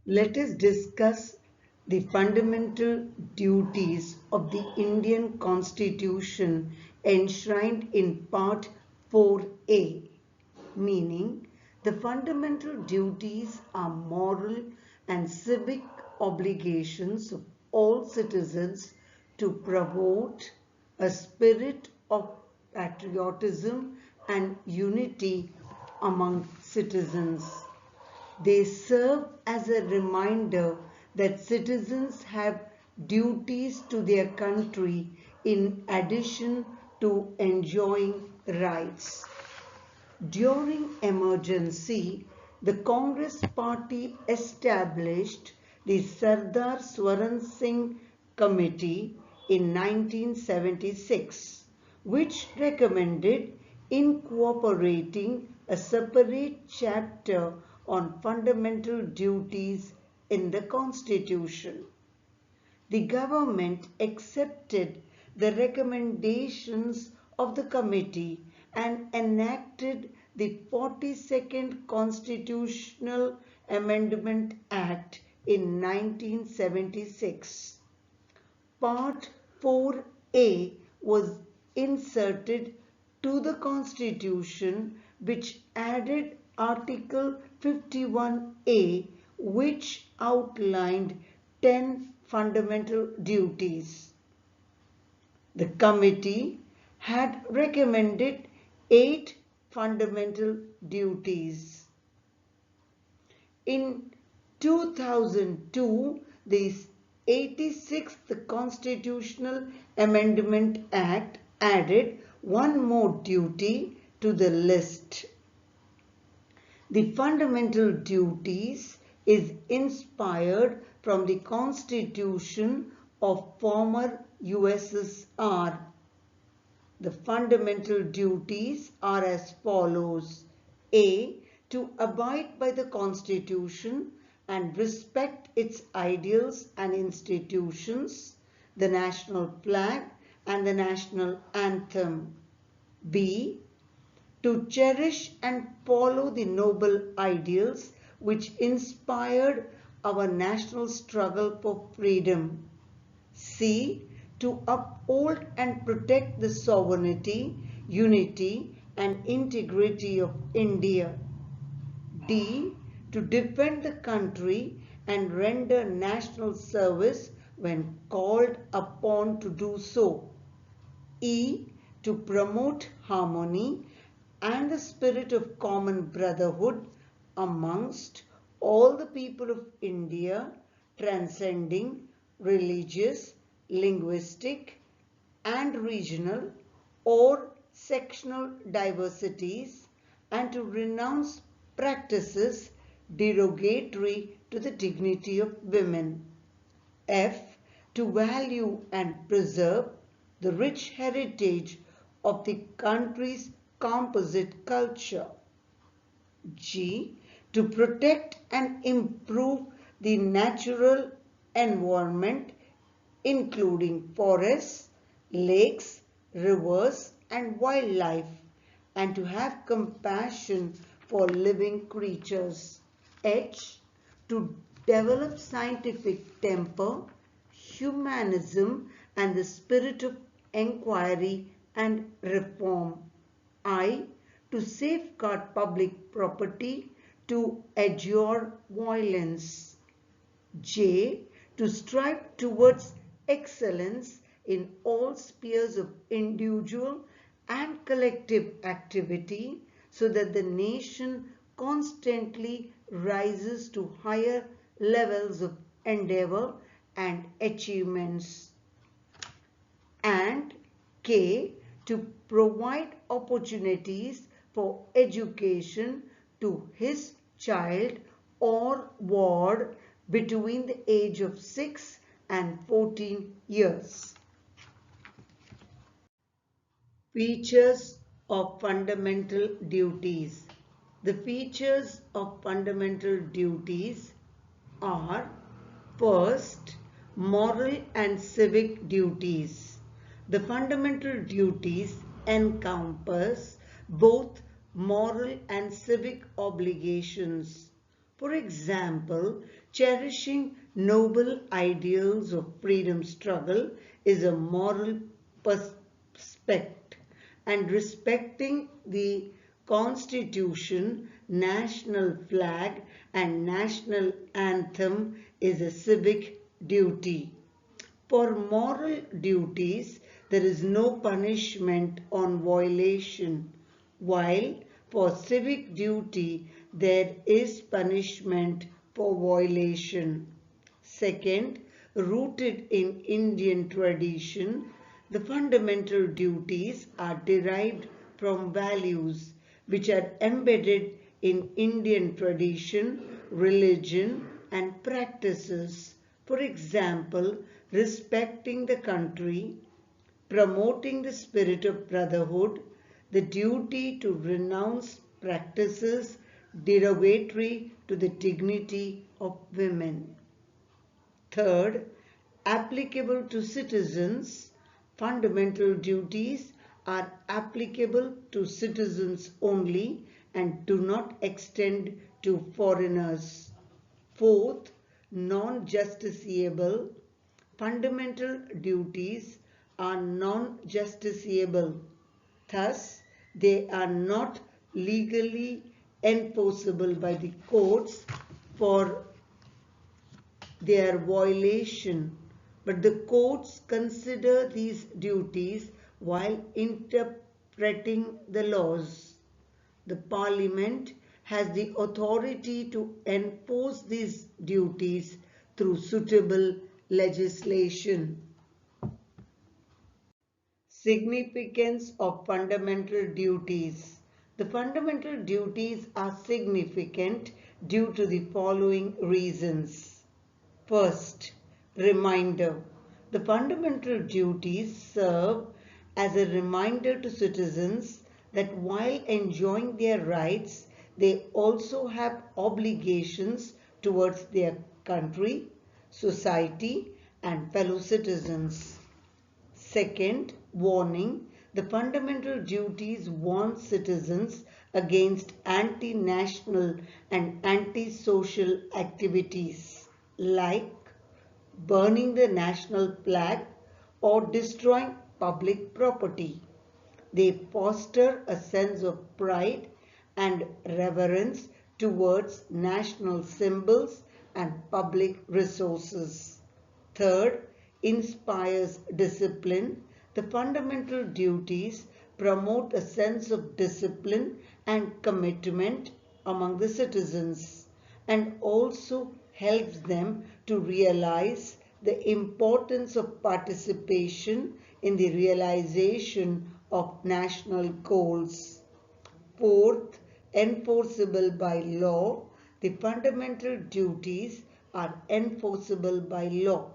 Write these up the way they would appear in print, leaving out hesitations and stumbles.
Let us discuss the fundamental duties of the Indian Constitution enshrined in Part 4A, meaning the fundamental duties are moral and civic obligations of all citizens to promote a spirit of patriotism and unity among citizens. They serve as a reminder that citizens have duties to their country in addition to enjoying rights. During emergency, the Congress party established the Sardar Swaran Singh Committee in 1976, which recommended incorporating a separate chapter on fundamental duties in the Constitution. The government accepted the recommendations of the committee and enacted the 42nd Constitutional Amendment Act in 1976. Part 4A was inserted to the Constitution, which added Article 51A, which outlined 10 fundamental duties. The committee had recommended 8 fundamental duties. In 2002, the 86th Constitutional Amendment Act added one more duty to the list. The fundamental duties is inspired from the Constitution of former USSR. The fundamental duties are as follows. A. To abide by the Constitution and respect its ideals and institutions, the national flag and the national anthem. B. To cherish and follow the noble ideals which inspired our national struggle for freedom. C. To uphold and protect the sovereignty, unity and integrity of India. D. To defend the country and render national service when called upon to do so. E. To promote harmony and the spirit of common brotherhood amongst all the people of India, transcending religious, linguistic and regional or sectional diversities, and to renounce practices derogatory to the dignity of women. F. To value and preserve the rich heritage of the country's composite culture. G. To protect and improve the natural environment including forests, lakes, rivers and wildlife, and to have compassion for living creatures. H. To develop scientific temper, humanism and the spirit of enquiry and reform. I. To safeguard public property, to adjure violence. J. To strive towards excellence in all spheres of individual and collective activity so that the nation constantly rises to higher levels of endeavor and achievements. And K. To provide opportunities for education to his child or ward between the age of 6 and 14 years. Features of fundamental duties. The features of fundamental duties are: first, moral and civic duties. The fundamental duties encompass both moral and civic obligations. For example, Cherishing noble ideals of freedom struggle is a moral perspective, and respecting the Constitution, national flag, and national anthem is a civic duty. For moral duties, there is no punishment on violation, while for civic duty, there is punishment for violation. Second, rooted in Indian tradition, the fundamental duties are derived from values which are embedded in Indian tradition, religion, and practices. For example, respecting the country, promoting the spirit of brotherhood, the duty to renounce practices derogatory to the dignity of women. Third, applicable to citizens, fundamental duties are applicable to citizens only and do not extend to foreigners. Fourth, non-justiciable, fundamental duties are non-justiciable. Thus, they are not legally enforceable by the courts for their violation, but the courts consider these duties while interpreting the laws. The Parliament has the authority to enforce these duties through suitable legislation. Significance of fundamental duties. The fundamental duties are significant due to the following reasons. First, reminder. The fundamental duties serve as a reminder to citizens that while enjoying their rights, they also have obligations towards their country, society, and fellow citizens. Second, warning. The fundamental duties warn citizens against anti-national and anti-social activities like burning the national flag or destroying public property. They foster a sense of pride and reverence towards national symbols and public resources. Third, inspires discipline. The fundamental duties promote a sense of discipline and commitment among the citizens and also helps them to realize the importance of participation in the realization of national goals. Fourth, enforceable by law. The fundamental duties are enforceable by law.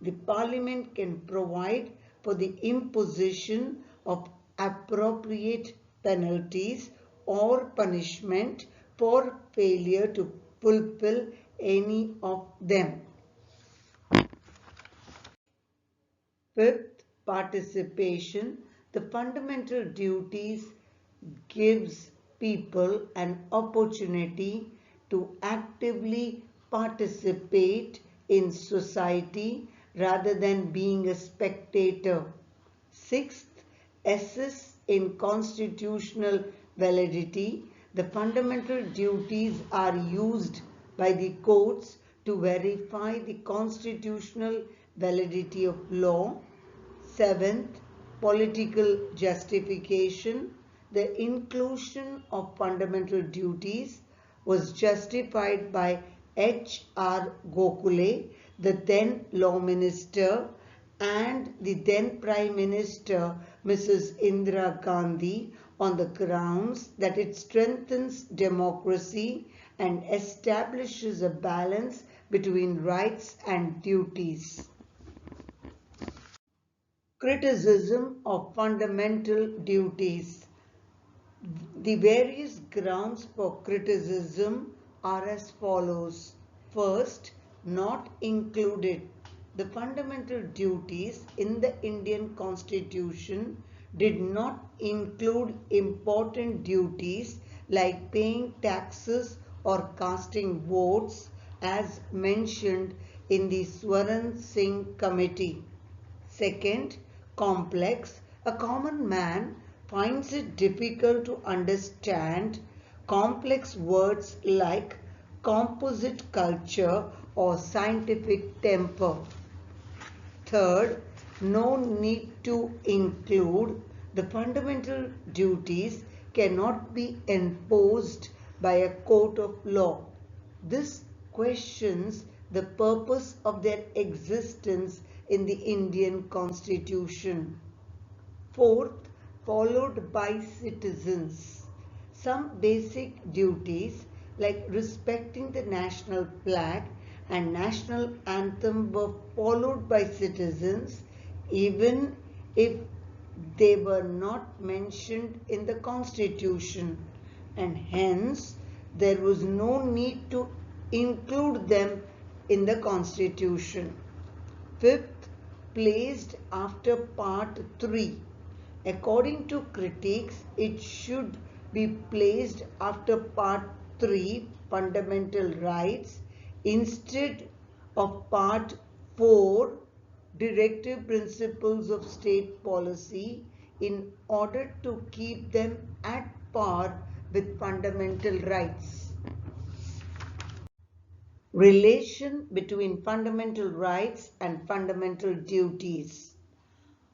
The Parliament can provide for the imposition of appropriate penalties or punishment for failure to fulfill any of them. Fifth, participation. The fundamental duties gives people an opportunity to actively participate in society rather than being a spectator. Sixth, assess in constitutional validity. The fundamental duties are used by the courts to verify the constitutional validity of law. Seventh, political justification. The inclusion of fundamental duties was justified by H.R. Gokhale, the then Law Minister, and the then Prime Minister, Mrs. Indira Gandhi, on the grounds that it strengthens democracy and establishes a balance between rights and duties. Criticism of fundamental duties. The various grounds for criticism are as follows. First, not included. The fundamental duties in the Indian Constitution did not include important duties like paying taxes or casting votes, as mentioned in the Swaran Singh Committee. Second, complex. A common man finds it difficult to understand complex words like composite culture or scientific temper. Third, no need to include. The fundamental duties cannot be enforced by a court of law. This questions the purpose of their existence in the Indian Constitution. Fourth, followed by citizens. Some basic duties like respecting the national flag and national anthem were followed by citizens even if they were not mentioned in the Constitution, and hence there was no need to include them in the Constitution. Fifth, placed after Part 3. According to critics, it should be placed after Part 3, Fundamental Rights, instead of Part 4, Directive Principles of State Policy, in order to keep them at par with fundamental rights. Relation between fundamental rights and fundamental duties.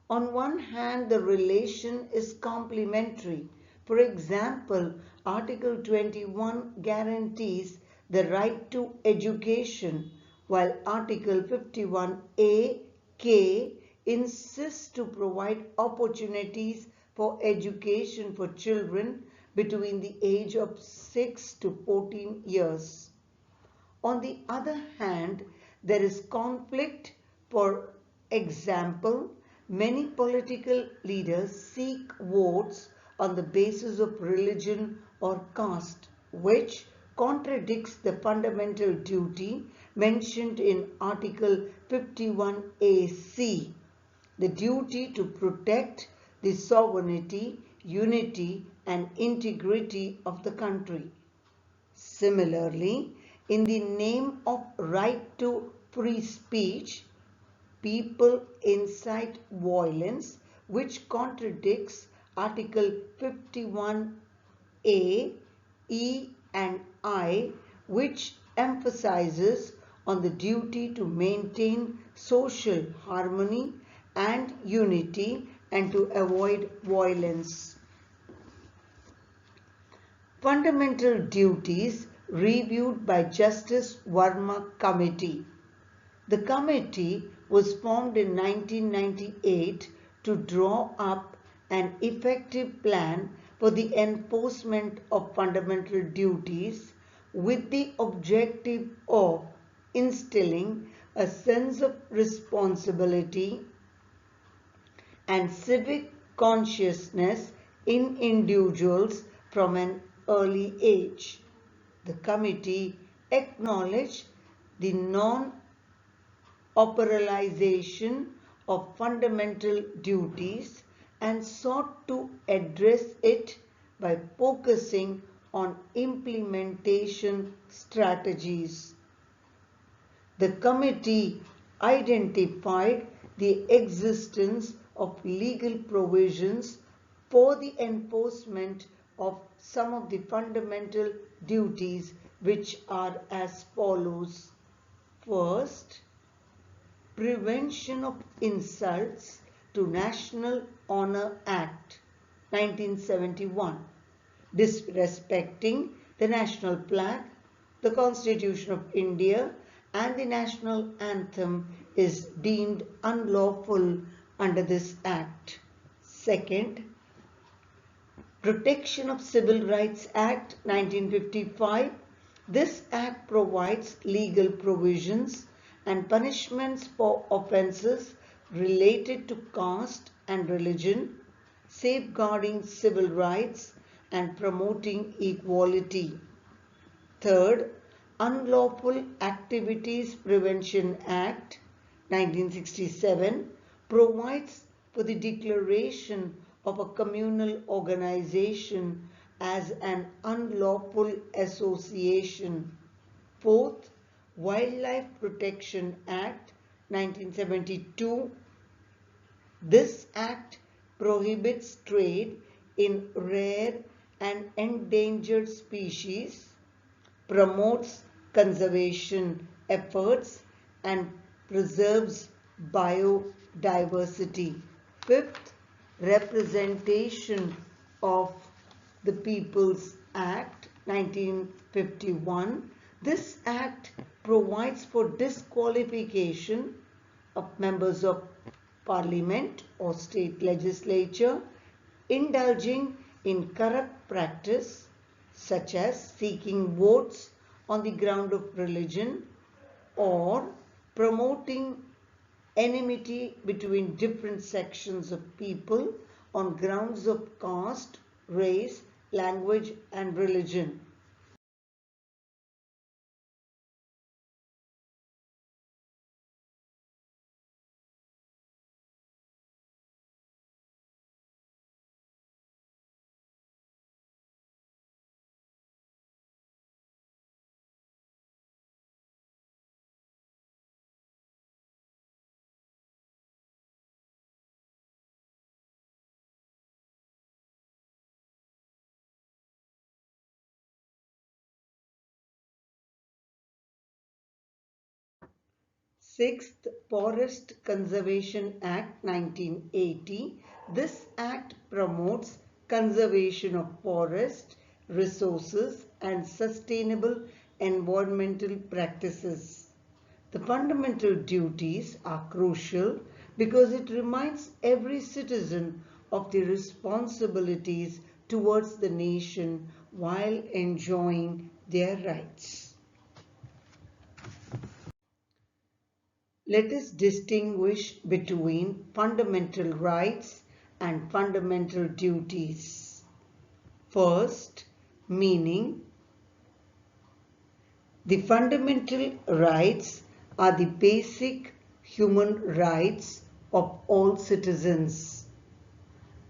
On one hand, the relation is complementary. For example, Article 21 guarantees the right to education, while Article 51A(k) insists to provide opportunities for education for children between the age of 6 to 14 years. On the other hand, there is conflict. For example, many political leaders seek votes on the basis of religion or caste, which contradicts the fundamental duty mentioned in Article 51AC, the duty to protect the sovereignty, unity, and integrity of the country. Similarly, in the name of right to free speech, people incite violence, which contradicts Article 51A, E and I, which emphasizes on the duty to maintain social harmony and unity and to avoid violence. Fundamental duties reviewed by Justice Verma Committee. The committee was formed in 1998 to draw up an effective plan for the enforcement of fundamental duties with the objective of instilling a sense of responsibility and civic consciousness in individuals from an early age. The committee acknowledged the non-operationalization of fundamental duties and sought to address it by focusing on implementation strategies. The committee identified the existence of legal provisions for the enforcement of some of the fundamental duties, which are as follows. First, Prevention of Insults to National Honor Act 1971. Disrespecting the national flag, the Constitution of India and the national anthem is deemed unlawful under this act. Second, Protection of Civil Rights Act 1955. This act provides legal provisions and punishments for offences related to caste and religion, safeguarding civil rights and promoting equality. Third, Unlawful Activities Prevention Act 1967 provides for the declaration of a communal organization as an unlawful association. Fourth, Wildlife Protection Act 1972. This act prohibits trade in rare and endangered species, promotes conservation efforts, and preserves biodiversity. Fifth, Representation of the People's Act 1951. This act provides for disqualification of members of parliament or state legislature indulging in corrupt practice such as seeking votes on the ground of religion or promoting enmity between different sections of people on grounds of caste, race, language, and religion. Sixth, Forest Conservation Act 1980. This act promotes conservation of forest resources and sustainable environmental practices. The fundamental duties are crucial because it reminds every citizen of the responsibilities towards the nation while enjoying their rights. Let us distinguish between fundamental rights and fundamental duties. First, meaning. The fundamental rights are the basic human rights of all citizens.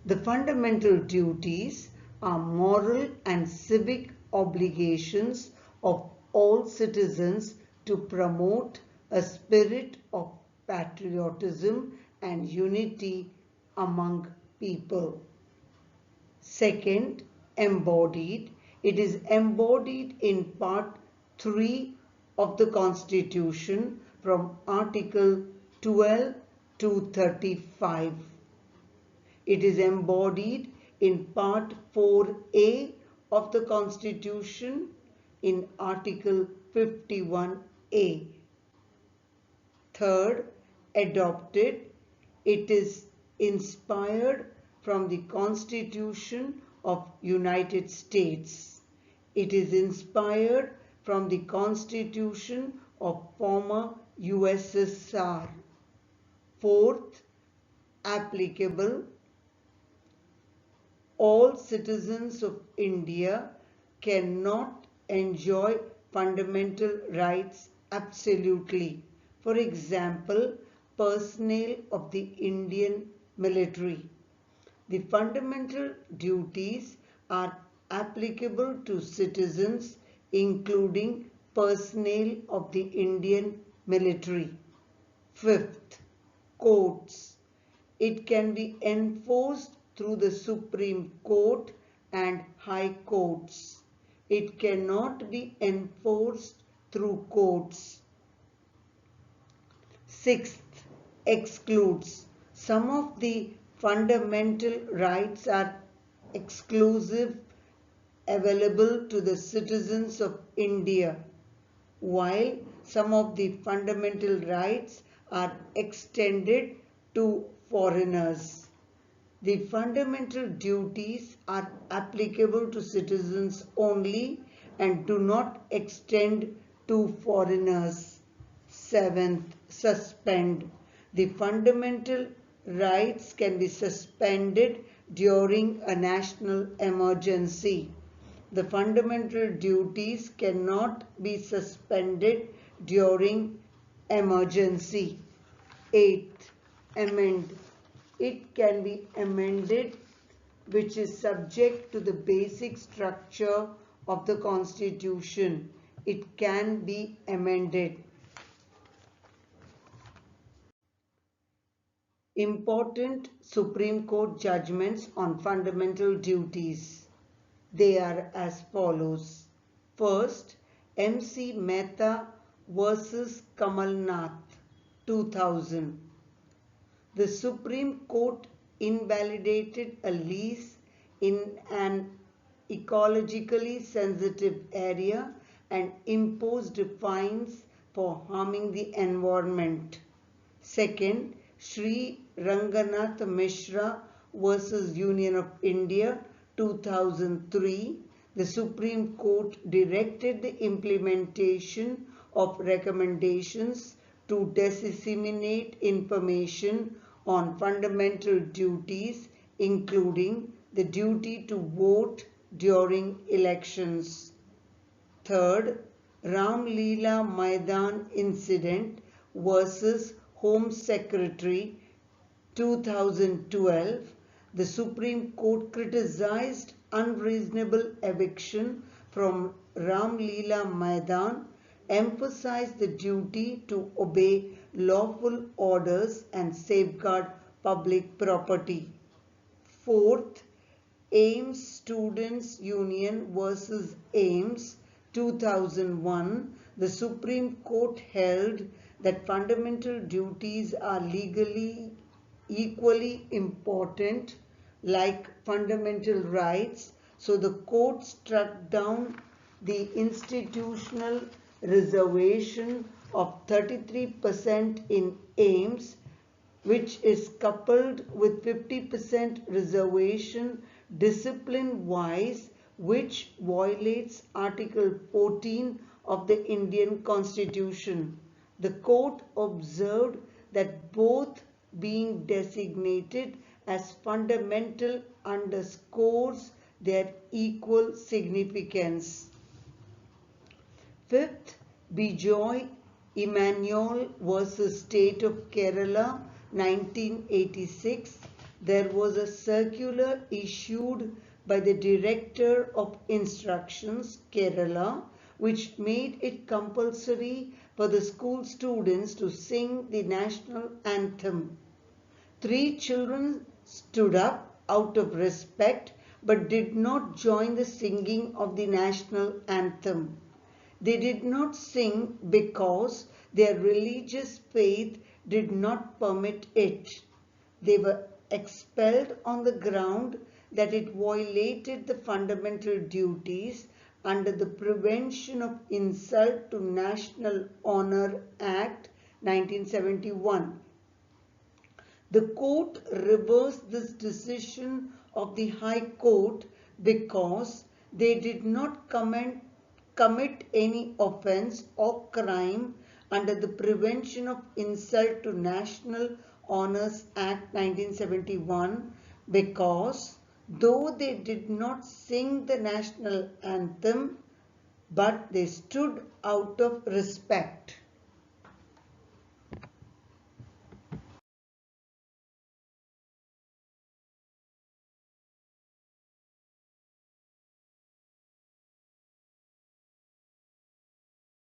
The fundamental duties are moral and civic obligations of all citizens to promote a spirit of patriotism and unity among people. Second, embodied. It is embodied in Part 3 of the Constitution from Article 12 to 35. It is embodied in Part 4A of the Constitution in Article 51A. Third, adopted. It is inspired from the Constitution of United States. It is inspired from the Constitution of former USSR. Fourth, applicable. All citizens of India cannot enjoy fundamental rights absolutely. For example, personnel of the Indian military. The fundamental duties are applicable to citizens including personnel of the Indian military. Fifth, courts. It can be enforced through the Supreme Court and High Courts. It cannot be enforced through courts. Sixth, excludes. Some of the fundamental rights are exclusive, available to the citizens of India, while some of the fundamental rights are extended to foreigners. The fundamental duties are applicable to citizens only and do not extend to foreigners. Seventh, suspend. The fundamental rights can be suspended during a national emergency. The fundamental duties cannot be suspended during emergency. Eighth, amend. It can be amended, which is subject to the basic structure of the Constitution. It can be amended. Important Supreme Court judgments on fundamental duties. They are as follows. First, MC Mehta versus Kamalnath, 2000. The Supreme Court invalidated a lease in an ecologically sensitive area and imposed fines for harming the environment. Second, Sri Ranganath Mishra versus Union of India, 2003. The Supreme Court directed the implementation of recommendations to disseminate information on fundamental duties, including the duty to vote during elections. Third, Ram Leela Maidan incident versus Home Secretary, 2012. The Supreme Court criticized unreasonable eviction from Ram Leela Maidan, emphasized the duty to obey lawful orders and safeguard public property. Fourth, AIMS Students Union versus AIMS, 2001. The Supreme Court held that fundamental duties are legally equally important like fundamental rights. So the court struck down the institutional reservation of 33% in AIMS, which is coupled with 50% reservation discipline-wise, which violates Article 14 of the Indian Constitution. The court observed that both being designated as fundamental underscores their equal significance. Fifth, Bijoy Emmanuel versus State of Kerala, 1986. There was a circular issued by the Director of Instructions, Kerala, which made it compulsory for the school students to sing the national anthem. 3 children stood up out of respect but did not join the singing of the national anthem. They did not sing because their religious faith did not permit it. They were expelled on the ground that it violated the fundamental duties under the Prevention of Insult to National Honor Act, 1971. The court reversed this decision of the High Court because they did not commit any offence or crime under the Prevention of Insult to National Honours Act, 1971, because though they did not sing the national anthem, but they stood out of respect.